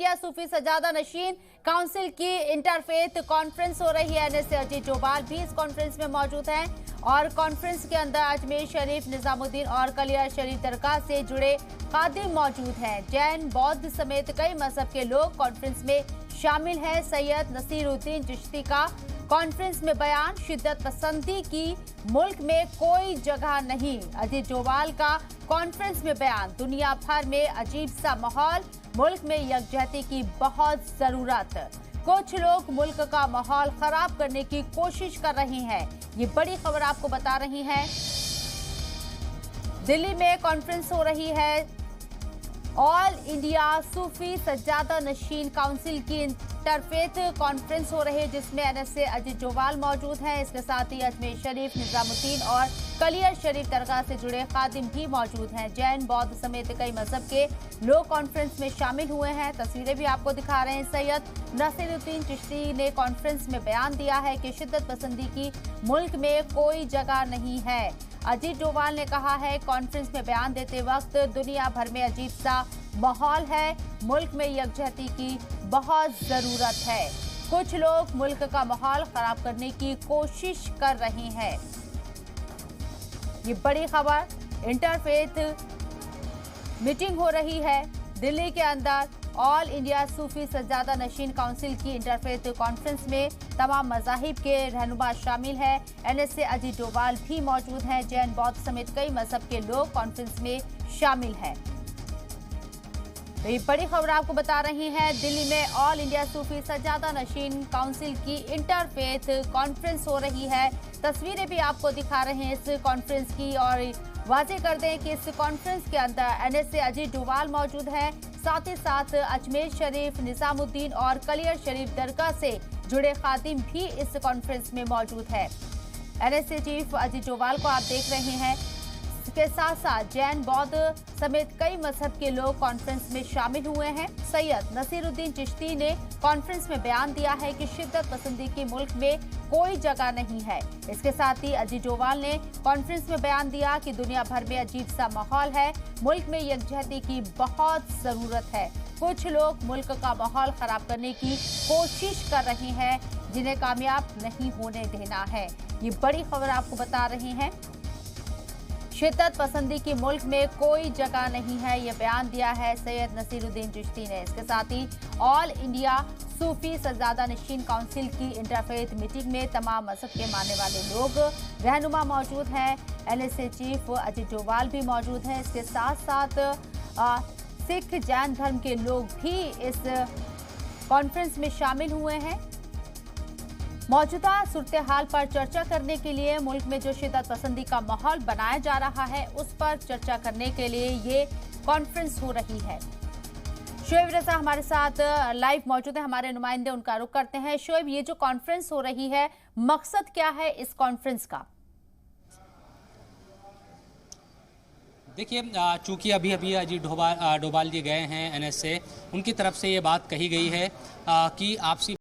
India सूफी सजादा नशीन council की interfaith conference हो रही है। एनएसए अजीत डोभाल भी इस कॉन्फ्रेंस में मौजूद हैं और कॉन्फ्रेंस के अंदर अजमेर शरीफ, निजामुद्दीन और कलियर शरीफ दरगाह से जुड़े खादिम मौजूद हैं। जैन, बौद्ध समेत कई मजहब के लोग कॉन्फ्रेंस में शामिल हैं। सैयद नसीरुद्दीन चिश्ती का कॉन्फ्रेंस में बयान, शिद्दत पसंदी की मुल्क में कोई जगह नहीं। अजीत डोभाल का कॉन्फ्रेंस में बयान, दुनिया भर में अजीब सा माहौल, मुल्क में यकजहती की बहुत जरूरत। कुछ लोग मुल्क का माहौल खराब करने की कोशिश कर रहे हैं। ये बड़ी खबर आपको बता रही हैं। दिल्ली में कॉन्फ्रेंस हो रही है। ऑल इंडिया सूफी सज्जादा नशीन काउंसिल की इंटरफेथ कॉन्फ्रेंस हो रही है, जिसमें एनएसए अजीत डोभाल मौजूद हैं। इसके साथ ही अजमेर शरीफ, निजामुद्दीन और कलियर शरीफ दरगाह से जुड़े खादिम भी मौजूद हैं। जैन, बौद्ध समेत कई मजहब के लोग कॉन्फ्रेंस में शामिल हुए हैं। तस्वीरें भी आपको दिखा रहे हैं। सैयद नसीरुद्दीन चिश्ती ने कॉन्फ्रेंस में बयान दिया है कि शिद्दत पसंदी की मुल्क में कोई जगह नहीं है। अजीत डोभाल ने कहा है कॉन्फ्रेंस में बयान देते वक्त, दुनिया भर में अजीब सा माहौल है, मुल्क में यकजहती की बहुत जरूरत है। कुछ लोग मुल्क का माहौल खराब करने की कोशिश कर रहे हैं। ये बड़ी खबर, इंटरफेथ मीटिंग हो रही है दिल्ली के अंदर। ऑल इंडिया सूफी सज्जादा नशीन काउंसिल की इंटरफेथ कॉन्फ्रेंस में तमाम मज़ाहिब के रहनुमा शामिल है। एनएसए अजीत डोभाल भी मौजूद हैं। जैन, बौद्ध समेत कई मजहब के लोग कॉन्फ्रेंस में शामिल हैं। तो ये बड़ी खबर आपको बता रही हैं। दिल्ली में ऑल इंडिया सूफी सज्जादा नशीन काउंसिल की इंटरफेथ कॉन्फ्रेंस हो रही है। तस्वीरें भी आपको दिखा रहे हैं इस कॉन्फ्रेंस की, और वाजे कर दें कि इस कॉन्फ्रेंस के अंदर एनएसए अजीत डोभाल मौजूद हैं। साथ ही साथ अजमेर शरीफ, निजामुद्दीन और कलियर शरीफ दरगाह से जुड़े खादिम भी इस कॉन्फ्रेंस में मौजूद है। एनएसए चीफ अजीत डोभाल को आप देख रहे हैं। इसके साथ साथ जैन, बौद्ध समेत कई मजहब के लोग कॉन्फ्रेंस में शामिल हुए हैं। सैयद नसीरुद्दीन चिश्ती ने कॉन्फ्रेंस में बयान दिया है कि शिद्दत पसंदी की मुल्क में कोई जगह नहीं है। इसके साथ ही अजीत डोभाल ने कॉन्फ्रेंस में बयान दिया कि दुनिया भर में अजीब सा माहौल है, मुल्क में यकजहती की बहुत जरूरत है। कुछ लोग मुल्क का माहौल खराब करने की कोशिश कर रहे हैं, जिन्हें कामयाब नहीं होने देना है। ये बड़ी खबर आपको बता रहे हैं। शिद्दत पसंदी की मुल्क में कोई जगह नहीं है, ये बयान दिया है सैयद नसीरुद्दीन चिश्ती ने। इसके साथ ही ऑल इंडिया सूफी सज्जादा नशीन काउंसिल की इंटरफेथ मीटिंग में तमाम मजहब के मानने वाले लोग रहनुमा मौजूद हैं। एनएसए चीफ अजीत डोभाल भी मौजूद हैं। इसके साथ साथ सिख, जैन धर्म के लोग भी इस कॉन्फ्रेंस में शामिल हुए हैं। मौजूदा सूरत हाल पर चर्चा करने के लिए, मुल्क में जो शिद्दत पसंदी का माहौल बनाया जा रहा है उस पर चर्चा करने के लिए ये कॉन्फ्रेंस हो रही है। शोएब रजा हमारे साथ लाइव मौजूद है, हमारे नुमाइंदे, उनका रुख करते हैं। शोएब, ये जो कॉन्फ्रेंस हो रही है, मकसद क्या है इस कॉन्फ्रेंस का? देखिए, चूंकि अभी अभी अजीत डोभाल जी गए हैं एनएसए, उनकी तरफ से ये बात कही गई है कि आपसी